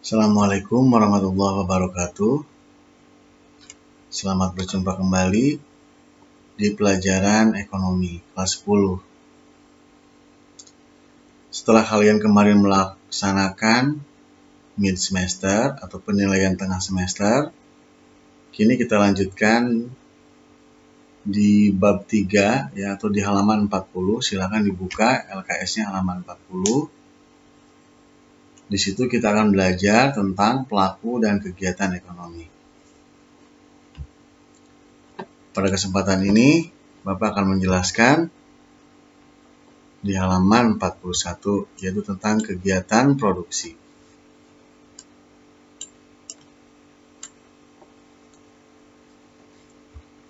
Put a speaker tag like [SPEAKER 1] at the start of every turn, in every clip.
[SPEAKER 1] Assalamualaikum warahmatullahi wabarakatuh. Selamat berjumpa kembali di pelajaran ekonomi kelas 10. Setelah kalian kemarin melaksanakan mid semester atau penilaian tengah semester, kini kita lanjutkan di bab 3 ya, atau di halaman 40. Silakan dibuka LKS-nya halaman 40. Di situ kita akan belajar tentang pelaku dan kegiatan ekonomi. Pada kesempatan ini, Bapak akan menjelaskan di halaman 41, yaitu tentang kegiatan produksi.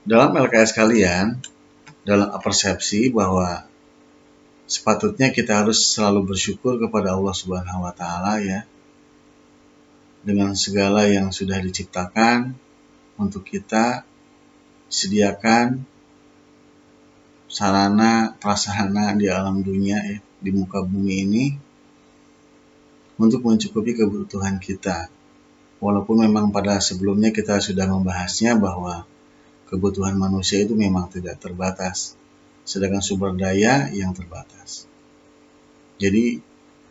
[SPEAKER 1] Dalam LKS kalian, dalam persepsi bahwa sepatutnya kita harus selalu bersyukur kepada Allah Subhanahu wa Ta'ala ya, dengan segala yang sudah diciptakan untuk kita, sediakan sarana prasarana di alam dunia ya, di muka bumi ini untuk mencukupi kebutuhan kita. Walaupun memang pada sebelumnya kita sudah membahasnya bahwa kebutuhan manusia itu memang tidak terbatas, sedangkan sumber daya yang terbatas. Jadi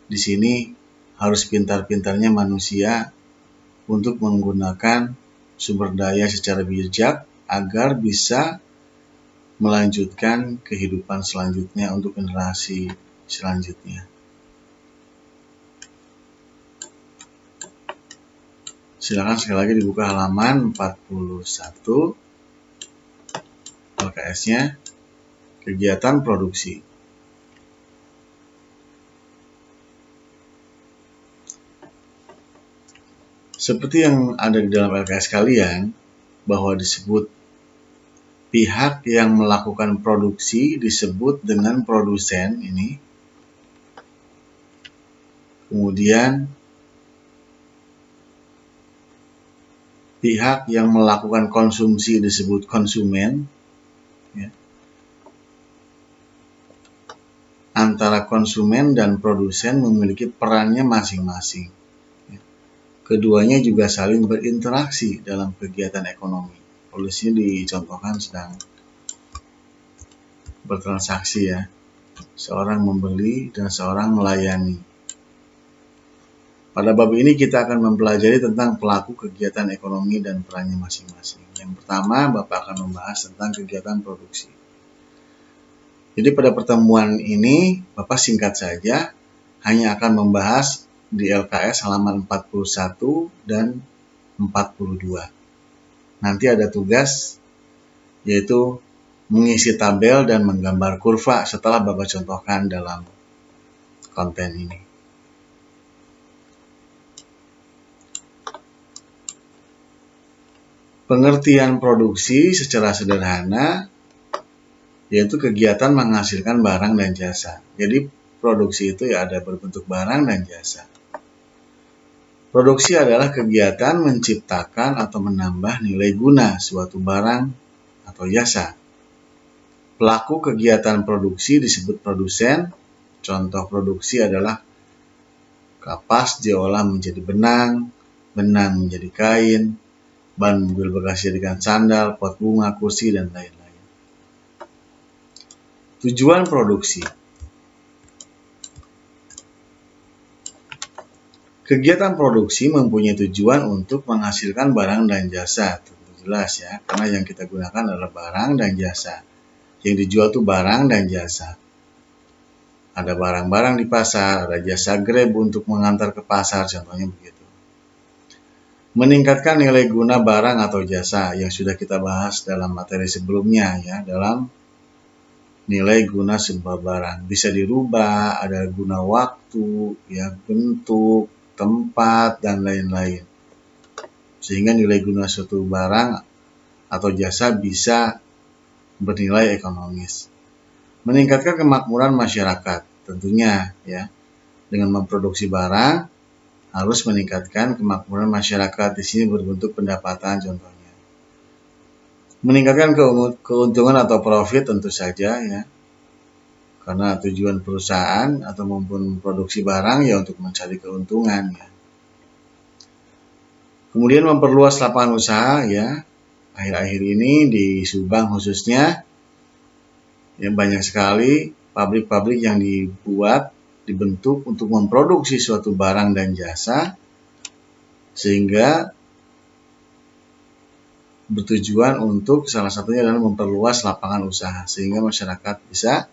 [SPEAKER 1] di sini harus pintar-pintarnya manusia untuk menggunakan sumber daya secara bijak agar bisa melanjutkan kehidupan selanjutnya untuk generasi selanjutnya. Silakan sekali lagi dibuka halaman 41 LKS-nya, kegiatan produksi. Seperti yang ada di dalam LKS kalian, bahwa disebut pihak yang melakukan produksi disebut dengan produsen ini. Kemudian pihak yang melakukan konsumsi disebut konsumen. Ya. Antara konsumen dan produsen memiliki perannya masing-masing. Ya. Keduanya juga saling berinteraksi dalam kegiatan ekonomi. Oleh sini dicontohkan sedang bertransaksi ya. Seorang membeli dan seorang melayani. Pada bab ini kita akan mempelajari tentang pelaku kegiatan ekonomi dan perannya masing-masing. Yang pertama, Bapak akan membahas tentang kegiatan produksi. Jadi pada pertemuan ini, Bapak singkat saja, hanya akan membahas di LKS halaman 41 dan 42. Nanti ada tugas, yaitu mengisi tabel dan menggambar kurva setelah Bapak contohkan dalam konten ini. Pengertian produksi secara sederhana yaitu kegiatan menghasilkan barang dan jasa. Jadi produksi itu ya ada berbentuk barang dan jasa. Produksi adalah kegiatan menciptakan atau menambah nilai guna suatu barang atau jasa. Pelaku kegiatan produksi disebut produsen. Contoh produksi adalah kapas diolah menjadi benang, benang menjadi kain, ban mobil bekas dijadikan sandal, pot bunga, kursi, dan lain-lain. Tujuan produksi. Kegiatan produksi mempunyai tujuan untuk menghasilkan barang dan jasa. Tentu jelas ya, karena yang kita gunakan adalah barang dan jasa. Yang dijual itu barang dan jasa. Ada barang-barang di pasar, ada jasa Grab untuk mengantar ke pasar, contohnya begitu. Meningkatkan nilai guna barang atau jasa yang sudah kita bahas dalam materi sebelumnya ya, dalam nilai guna sebuah barang. Bisa dirubah, ada guna waktu, ya, bentuk, tempat, dan lain-lain. Sehingga nilai guna suatu barang atau jasa bisa bernilai ekonomis. Meningkatkan kemakmuran masyarakat, tentunya ya. Dengan memproduksi barang harus meningkatkan kemakmuran masyarakat. Di sini berbentuk pendapatan contohnya. Meningkatkan keuntungan atau profit tentu saja ya. Karena tujuan perusahaan atau maupun produksi barang ya untuk mencari keuntungan ya. Kemudian memperluas lapangan usaha ya. Akhir-akhir ini di Subang khususnya ya banyak sekali pabrik-pabrik yang dibentuk untuk memproduksi suatu barang dan jasa sehingga bertujuan untuk salah satunya adalah memperluas lapangan usaha sehingga masyarakat bisa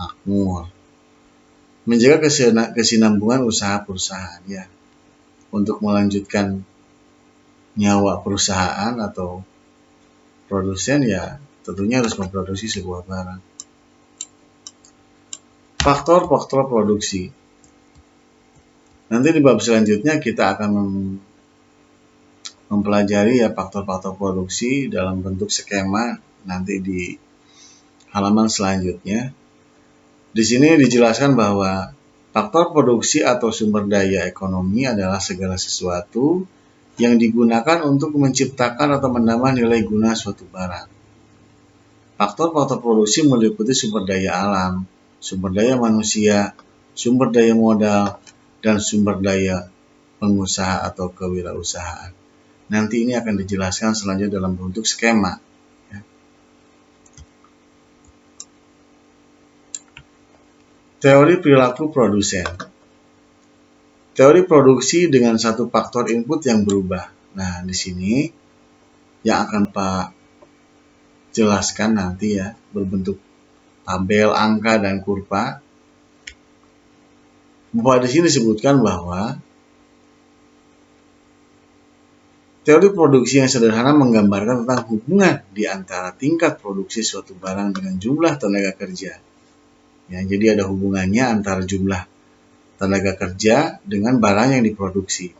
[SPEAKER 1] makmur. Menjaga kesinambungan usaha perusahaan ya. Untuk melanjutkan nyawa perusahaan atau produsen ya tentunya harus memproduksi sebuah barang. Faktor-faktor produksi. Nanti di bab selanjutnya kita akan mempelajari ya faktor-faktor produksi dalam bentuk skema nanti di halaman selanjutnya. Di sini dijelaskan bahwa faktor produksi atau sumber daya ekonomi adalah segala sesuatu yang digunakan untuk menciptakan atau menambah nilai guna suatu barang. Faktor-faktor produksi meliputi sumber daya alam, sumber daya manusia, sumber daya modal, dan sumber daya pengusaha atau kewirausahaan. Nanti ini akan dijelaskan selanjutnya dalam bentuk skema. Teori perilaku produsen. Teori produksi dengan satu faktor input yang berubah. Nah, di sini yang akan Pak jelaskan nanti ya, berbentuk tabel, angka, dan kurva. Bahwa di sini disebutkan bahwa teori produksi yang sederhana menggambarkan tentang hubungan di antara tingkat produksi suatu barang dengan jumlah tenaga kerja. Ya, jadi ada hubungannya antara jumlah tenaga kerja dengan barang yang diproduksi.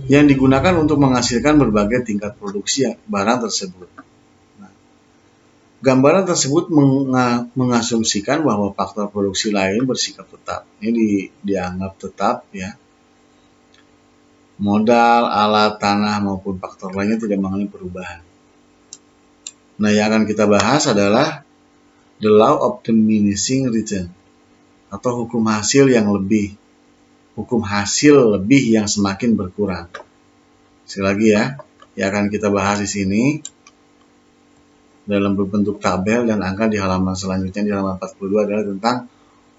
[SPEAKER 1] Yang digunakan untuk menghasilkan berbagai tingkat produksi barang tersebut. Nah, gambaran tersebut mengasumsikan bahwa faktor produksi lain bersikap tetap. Ini dianggap tetap ya. Modal, alat, tanah maupun faktor lainnya tidak mengalami perubahan. Nah, yang akan kita bahas adalah the law of diminishing return atau hukum hasil lebih yang semakin berkurang. Sekali lagi ya, yang akan kita bahas di sini dalam berbentuk tabel dan angka di halaman selanjutnya di halaman 42 adalah tentang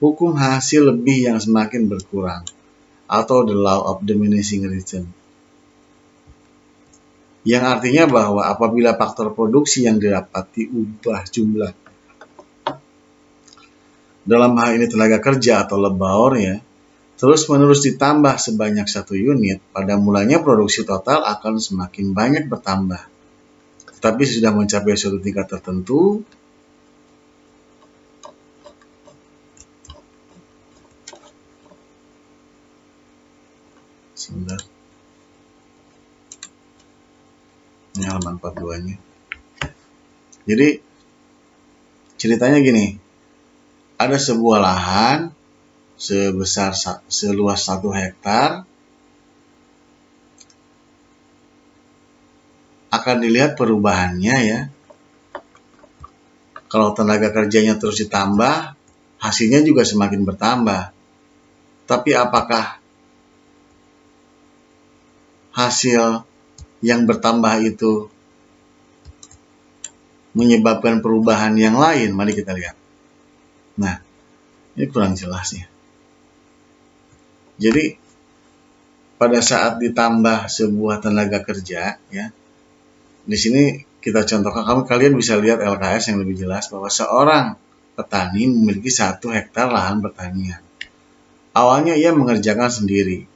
[SPEAKER 1] hukum hasil lebih yang semakin berkurang atau the law of diminishing return. Yang artinya bahwa apabila faktor produksi yang didapati ubah jumlah, dalam hal ini tenaga kerja atau labor ya, terus-menerus ditambah sebanyak 1 unit, pada mulanya produksi total akan semakin banyak bertambah. Tetapi sudah mencapai suatu tingkat tertentu, ini halaman 42-nya. Jadi ceritanya gini, ada sebuah lahan seluas 1 hektar, akan dilihat perubahannya ya. Kalau tenaga kerjanya terus ditambah, hasilnya juga semakin bertambah. Tapi apakah hasil yang bertambah itu menyebabkan perubahan yang lain? Mari kita lihat. Nah, ini kurang jelas ya. Jadi pada saat ditambah sebuah tenaga kerja ya, di sini kita contohkan, kalian bisa lihat LKS yang lebih jelas bahwa seorang petani memiliki 1 hektar lahan pertanian. Awalnya ia mengerjakan sendiri.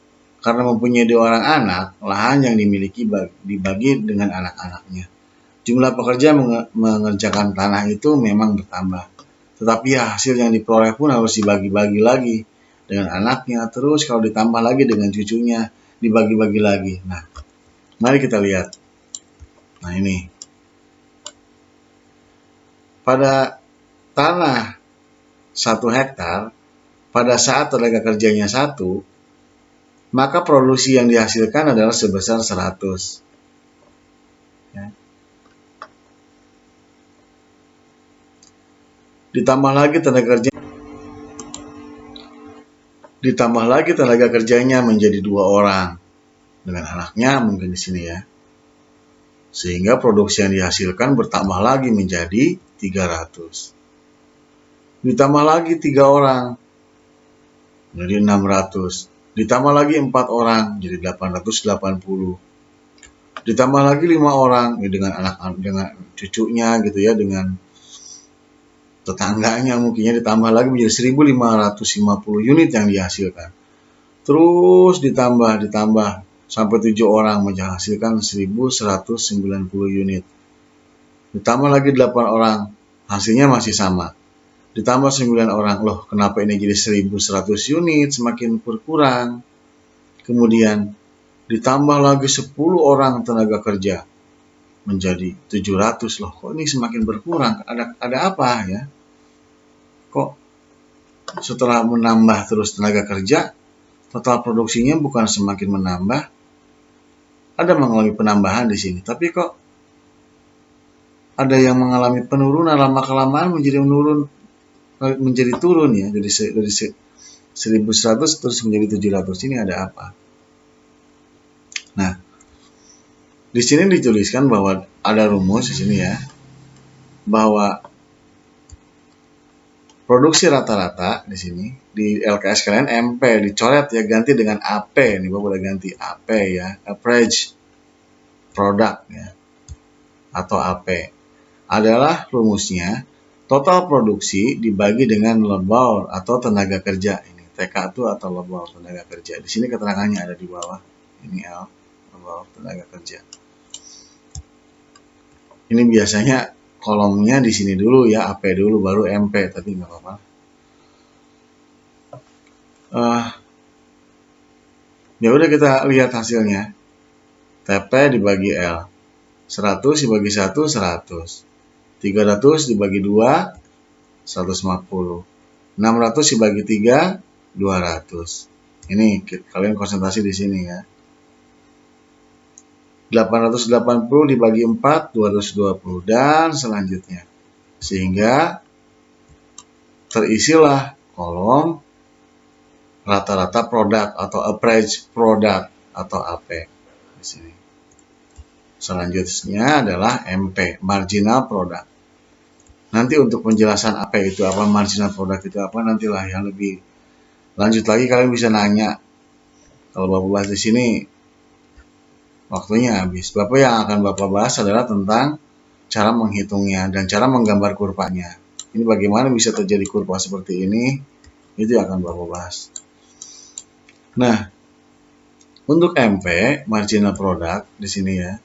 [SPEAKER 1] Karena mempunyai 2 orang anak, lahan yang dimiliki dibagi dengan anak-anaknya. Jumlah pekerja mengerjakan tanah itu memang bertambah. Tetapi hasil yang diperoleh pun harus dibagi-bagi lagi dengan anaknya. Terus kalau ditambah lagi dengan cucunya, dibagi-bagi lagi. Nah, mari kita lihat. Nah ini. Pada tanah 1 hektar, pada saat tenaga kerjanya 1, maka produksi yang dihasilkan adalah sebesar 100. Ya. Ditambah lagi tenaga kerja. Ditambah lagi tenaga kerjanya menjadi 2 orang. Dengan anaknya mungkin di sini ya. Sehingga produksi yang dihasilkan bertambah lagi menjadi 300. Ditambah lagi 3 orang, jadi 600. Ditambah lagi 4 orang, jadi 880. Ditambah lagi 5 orang, ya dengan anak-anak, dengan cucunya gitu ya, dengan tetangganya mungkinnya, ditambah lagi menjadi 1550 unit yang dihasilkan. Terus ditambah sampai 7 orang menghasilkan 1190 unit. Ditambah lagi 8 orang, hasilnya masih sama. Ditambah 9 orang, loh kenapa ini jadi 1100 unit, semakin berkurang. Kemudian ditambah lagi 10 orang tenaga kerja, menjadi 700. Loh kok ini semakin berkurang, ada apa ya? Kok setelah menambah terus tenaga kerja, total produksinya bukan semakin menambah, ada mengalami penambahan di sini, tapi kok ada yang mengalami penurunan, lama-kelamaan menjadi turun ya, dari 1100 terus menjadi 700. Ini ada apa? Nah, di sini dituliskan bahwa ada rumus di sini ya, bahwa produksi rata-rata di sini di LKS kalian MP dicoret ya, ganti dengan AP. Nih Bapak boleh ganti AP ya, average product ya, atau AP. Adalah rumusnya total produksi dibagi dengan labor atau tenaga kerja. Ini TK itu atau labor tenaga kerja. Di sini keterangannya ada di bawah. Ini L, labor tenaga kerja. Ini biasanya kolomnya di sini dulu ya, AP dulu baru MP, tapi nggak apa-apa. Ya udah kita lihat hasilnya. TP dibagi L. 100 dibagi 1, 100. 300 dibagi 2, 150. 600 dibagi 3, 200. Ini kalian konsentrasi di sini ya. 880 dibagi 4, 220, dan selanjutnya. Sehingga terisilah kolom rata-rata produk atau average product atau AP di sini. Selanjutnya adalah MP, marginal product. Nanti untuk penjelasan apa itu apa, marginal product itu apa, nantilah yang lebih lanjut lagi kalian bisa nanya. Kalau Bapak bahas di sini waktunya habis. Bapak yang akan Bapak bahas adalah tentang cara menghitungnya dan cara menggambar kurvanya. Ini bagaimana bisa terjadi kurva seperti ini, itu yang akan Bapak bahas. Nah, untuk MP, marginal product di sini ya.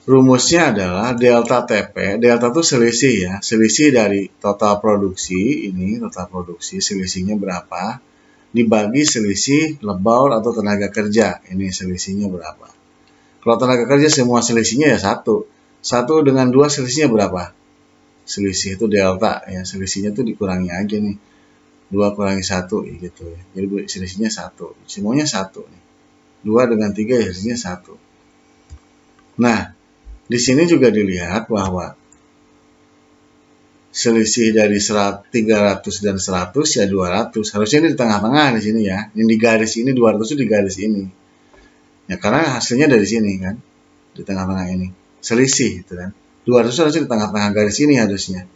[SPEAKER 1] Rumusnya adalah delta TP. Delta itu selisih ya, selisih dari total produksi, ini total produksi, selisihnya berapa, dibagi selisih labor atau tenaga kerja, ini selisihnya berapa. Kalau tenaga kerja semua selisihnya ya 1. 1 dengan 2 selisihnya berapa? Selisih itu delta ya, selisihnya itu dikurangi aja nih. 2 kurangi 1 gitu ya. Jadi selisihnya 1. Semuanya 1 nih. 2 dengan 3 ya selisihnya 1. Nah, di sini juga dilihat bahwa selisih dari 300 dan 100 ya 200. Harusnya ini di tengah-tengah di sini ya. Yang di garis ini 200 itu di garis ini. Ya karena hasilnya dari sini kan. Di tengah-tengah ini. Selisih gitu kan. 200 harusnya di tengah-tengah garis ini harusnya.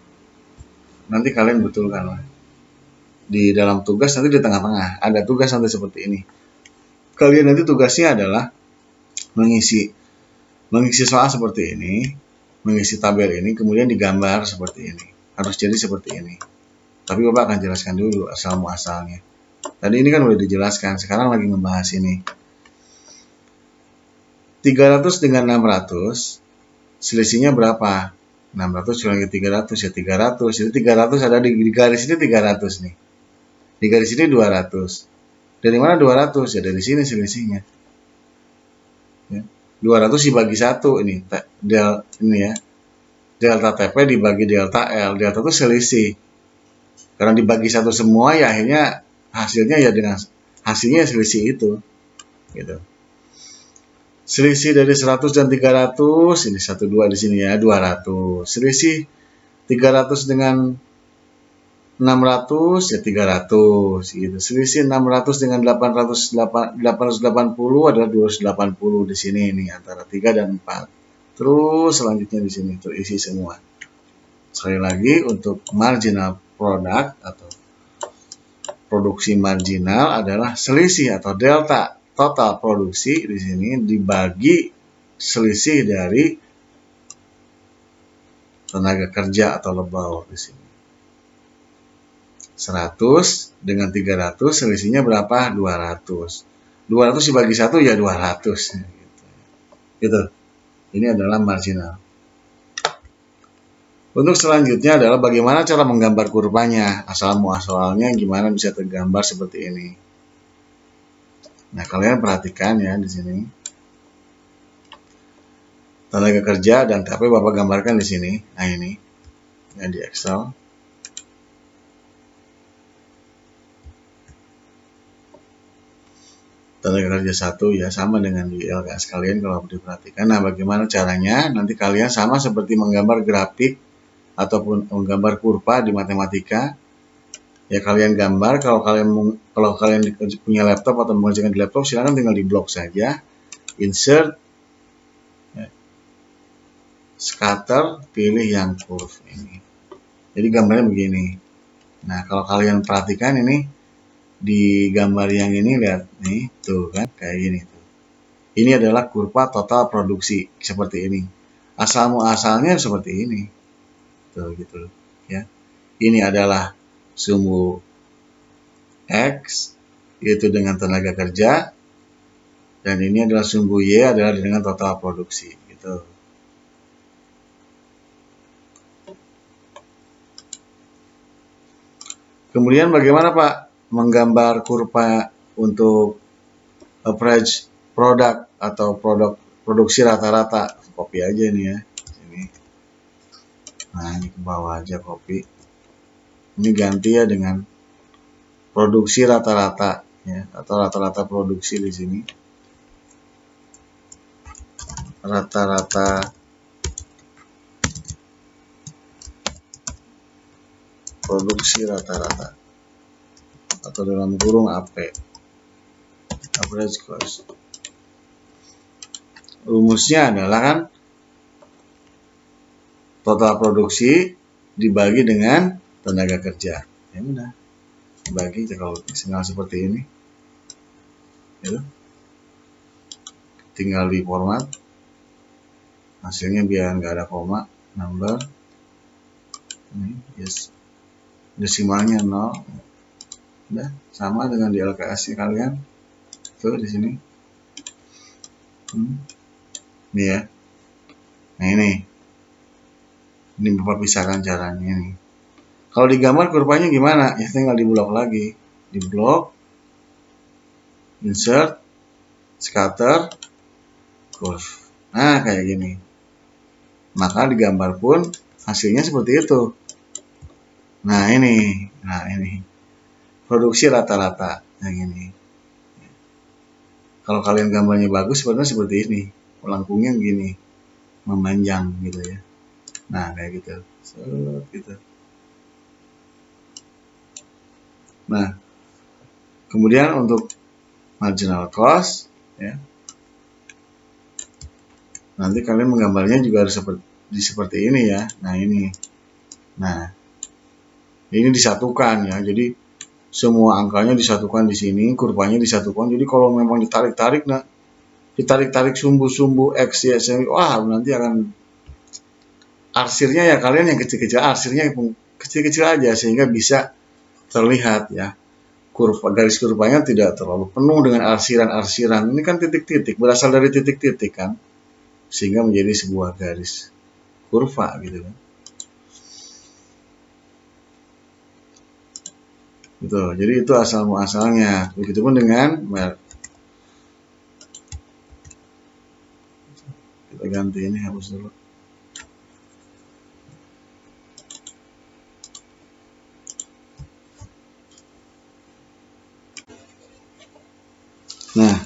[SPEAKER 1] Nanti kalian betulkan lah. Di dalam tugas nanti di tengah-tengah. Ada tugas nanti seperti ini. Kalian nanti tugasnya adalah mengisi soal seperti ini, mengisi tabel ini, kemudian digambar seperti ini. Harus jadi seperti ini. Tapi Bapak akan jelaskan dulu asal-muasalnya. Tadi ini kan udah dijelaskan, sekarang lagi ngebahas ini. 300 dengan 600, selisihnya berapa? 600 kurangi 300 ya 300. Jadi 300 ada di garis ini 300 nih. Di garis ini 200. Dari mana 200? Ya dari sini selisihnya. Ya. 200 dibagi 1 ini ya. Delta TP dibagi delta L. Delta itu selisih. Karena dibagi 1 semua ya akhirnya hasilnya ya dengan hasilnya selisih itu. Gitu. Selisih dari 100 dan 300 ini 1 2 di sini ya 200. Selisih 300 dengan 600 ya 300 gitu. Selisih 600 dengan 880 adalah 280 di sini ini antara 3 dan 4. Terus selanjutnya di sini terisi semua. Sekali lagi untuk marginal product atau produksi marginal adalah selisih atau delta total produksi di sini dibagi selisih dari tenaga kerja atau lebau di sini. 100 dengan 300 selisihnya berapa? 200. 200 dibagi 1 ya 200 gitu. Ini adalah marginal. Untuk selanjutnya adalah bagaimana cara menggambar kurvanya. Asal muasalnya gimana bisa tergambar seperti ini. Nah, kalian perhatikan ya di sini. Tenaga kerja dan TP Bapak gambarkan di sini. Nah, ini yang di Excel. Tenaga kerja 1 ya sama dengan di LKS kalian kalau diperhatikan. Nah, bagaimana caranya? Nanti kalian sama seperti menggambar grafik ataupun menggambar kurva di matematika. Ya kalian gambar, kalau kalian punya laptop atau mengerjakan di laptop silakan tinggal di blok saja. Insert, scatter, pilih yang curve ini. Jadi gambarnya begini. Nah, kalau kalian perhatikan ini di gambar yang ini, lihat nih, tuh kan kayak gini tuh. Ini adalah kurva total produksi seperti ini. Asal muasalnya seperti ini. Tuh gitu ya. Ini adalah sumbu X yaitu dengan tenaga kerja, dan ini adalah sumbu Y adalah dengan total produksi gitu. Kemudian bagaimana Pak menggambar kurva untuk average product atau produksi rata-rata? Copy aja nih ya. Ini. Nah, ini ke bawah aja copy. Ini ganti ya dengan produksi rata-rata ya, atau rata-rata produksi di sini. Rata-rata produksi rata-rata atau dalam kurung AP, average cost. Rumusnya adalah kan total produksi dibagi dengan tenaga kerja. Ya udah, dibagi kalau sinyal seperti ini. Ya, tinggal di format hasilnya biar nggak ada koma, number ini yes, desimalnya 0. Udah sama dengan di LKS kalian tuh di sini. Ini ya. Nah ini Bapak pisahkan caranya ini. Kalau digambar kurvanya gimana? Ya tinggal di blok lagi, di blok, insert, scatter, curve. Nah kayak gini. Maka digambar pun hasilnya seperti itu. Nah ini produksi rata-rata yang ini. Kalau kalian gambarnya bagus sebenarnya seperti ini, melengkungnya gini, memanjang gitu ya. Nah kayak gitu, gitu. Nah kemudian untuk marginal cost ya, nanti kalian menggambarnya juga harus seperti ini ya. Nah ini disatukan ya, jadi semua angkanya disatukan di sini, kurvanya disatukan. Jadi kalau memang ditarik sumbu-sumbu X ya, wah nanti akan arsirnya ya kalian yang kecil-kecil, arsirnya kecil-kecil aja sehingga bisa terlihat ya. Garis kurvanya tidak terlalu penuh dengan arsiran-arsiran. Ini kan titik-titik, berasal dari titik-titik kan, sehingga menjadi sebuah garis kurva gitu kan. Gitu. Jadi itu asal muasalnya. Begitupun dengan kita ganti ini, hapus dulu. Nah,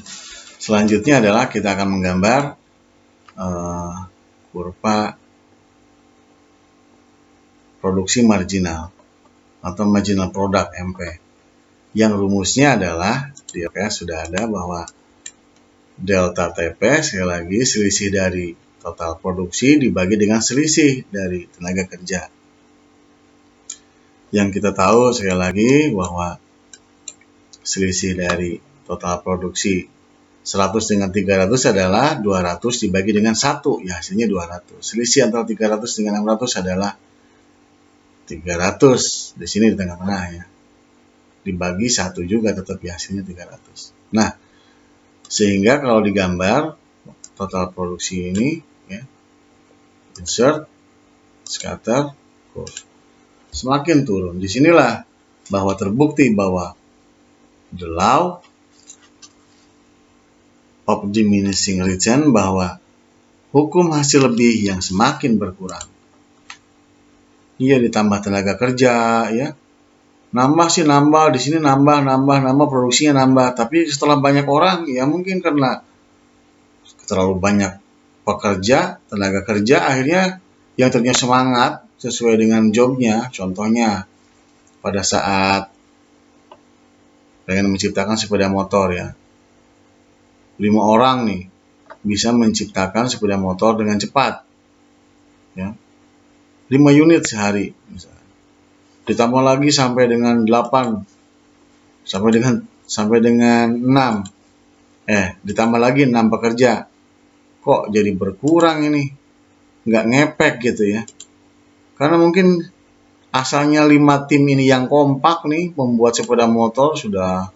[SPEAKER 1] selanjutnya adalah kita akan menggambar kurva produksi marginal atau marginal product MP. Yang rumusnya adalah di LKS sudah ada bahwa delta TP sekali lagi selisih dari total produksi dibagi dengan selisih dari tenaga kerja. Yang kita tahu sekali lagi bahwa selisih dari total produksi 100 dengan 300 adalah 200 dibagi dengan 1, ya hasilnya 200. Selisih antara 300 dengan 600 adalah 300. Di sini di tengah-tengah ya. Dibagi 1 juga tetap ya hasilnya 300. Nah, sehingga kalau digambar total produksi ini ya, insert, scatter, curve. Semakin turun. Disinilah bahwa terbukti bahwa the law of diminishing return, bahwa hukum hasil lebih yang semakin berkurang. Iya, ditambah tenaga kerja ya. Nambah sih nambah, di sini nambah produksinya nambah, tapi setelah banyak orang ya mungkin karena terlalu banyak pekerja, tenaga kerja, akhirnya yang tadinya semangat sesuai dengan jobnya, contohnya pada saat pengen menciptakan sepeda motor ya, 5 orang nih bisa menciptakan sepeda motor dengan cepat ya, 5 unit sehari misalnya. Ditambah lagi sampai dengan 8, sampai dengan 6, ditambah lagi 6 pekerja, kok jadi berkurang ini, nggak ngepek gitu ya, karena mungkin asalnya 5 tim ini yang kompak nih membuat sepeda motor sudah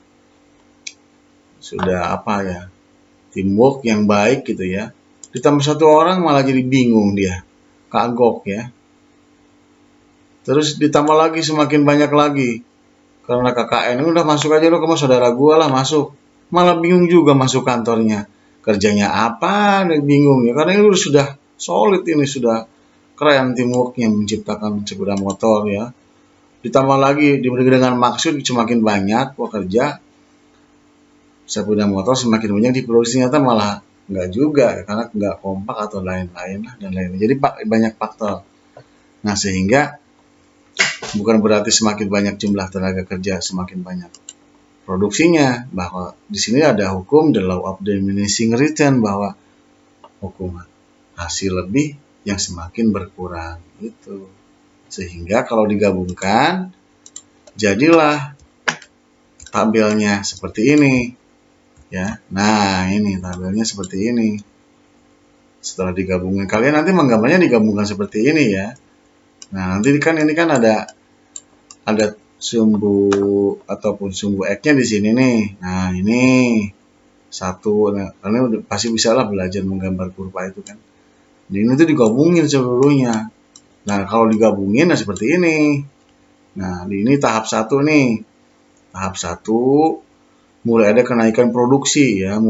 [SPEAKER 1] apa ya, teamwork yang baik gitu ya, ditambah 1 orang malah jadi bingung, dia kagok ya. Terus ditambah lagi semakin banyak lagi karena KKN, udah masuk aja lo, kamu saudara gua lah masuk, malah bingung juga masuk kantornya, kerjanya apa nih, bingung ya, karena ini sudah solid, ini sudah keren teamworknya menciptakan sepeda motor ya. Ditambah lagi dengan maksud semakin banyak pekerja, sepeda motor semakin banyak diproduksi, ternyata malah enggak juga ya, karena enggak kompak atau lain-lain dan lain-lain. Jadi banyak faktor. Nah, sehingga bukan berarti semakin banyak jumlah tenaga kerja semakin banyak produksinya, bahwa di sini ada hukum the law of diminishing return, bahwa hukum hasil lebih yang semakin berkurang itu. Sehingga kalau digabungkan jadilah tabelnya seperti ini ya. Nah, ini tabelnya seperti ini. Setelah digabungkan, kalian nanti menggambarnya digabungkan seperti ini ya. Nah, nanti kan ini kan ada sumbu ataupun sumbu X-nya di sini nih. Nah, ini 1. Nah, kalian udah pasti bisa lah belajar menggambar kurva itu kan. Jadi ini tuh digabungin seluruhnya. Nah, kalau digabungin nah seperti ini. Nah, ini tahap 1 nih. Tahap 1 mulai ada kenaikan produksi ya,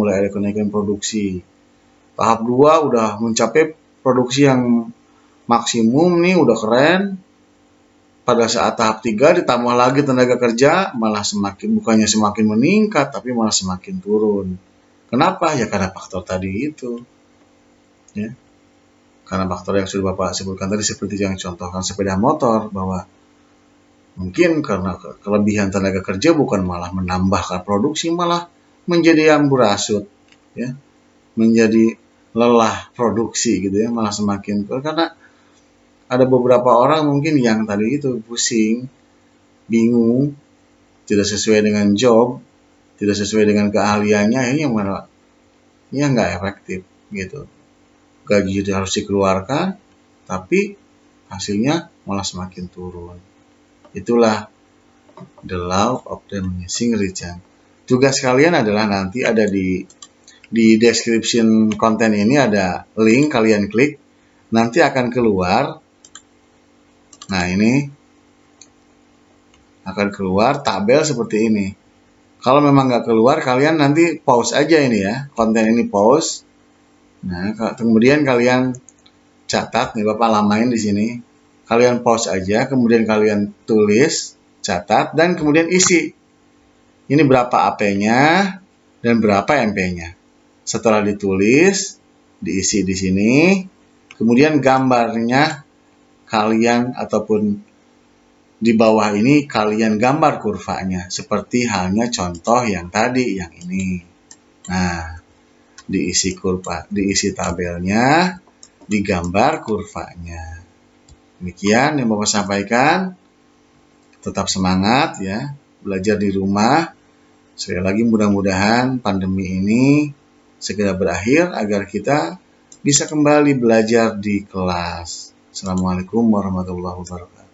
[SPEAKER 1] Tahap 2 udah mencapai produksi yang maksimum nih, udah keren. Pada saat tahap 3 ditambah lagi tenaga kerja, malah bukannya semakin meningkat, tapi malah semakin turun. Kenapa? Ya karena faktor tadi itu. Ya. Karena faktor yang sudah Bapak sebutkan tadi, seperti yang contohkan sepeda motor, bahwa mungkin karena kelebihan tenaga kerja bukan malah menambahkan produksi, malah menjadi amburadul ya. Menjadi lelah produksi gitu ya, malah semakin karena ada beberapa orang mungkin yang tadi itu pusing, bingung, tidak sesuai dengan job, tidak sesuai dengan keahliannya, ini yang malah ya nggak efektif gitu. Gaji harus dikeluarkan, tapi hasilnya malah semakin turun. Itulah the law of diminishing return. Tugas kalian adalah nanti ada di description konten ini ada link, kalian klik, nanti akan keluar. Nah, ini akan keluar tabel seperti ini. Kalau memang nggak keluar, kalian nanti pause aja ini ya, konten ini pause. Nah, kemudian kalian catat, nih Bapak lamain di sini. Kalian pause aja, kemudian kalian tulis, catat, dan kemudian isi. Ini berapa AP-nya dan berapa MP-nya. Setelah ditulis, diisi di sini, kemudian gambarnya kalian ataupun Di bawah ini kalian gambar kurvanya seperti halnya contoh yang tadi, yang ini. Nah, diisi tabelnya, digambar kurvanya. Demikian yang Bapak sampaikan. Tetap semangat ya, belajar di rumah. Sekali lagi mudah-mudahan pandemi ini segera berakhir agar kita bisa kembali belajar di kelas. Assalamualaikum warahmatullahi wabarakatuh.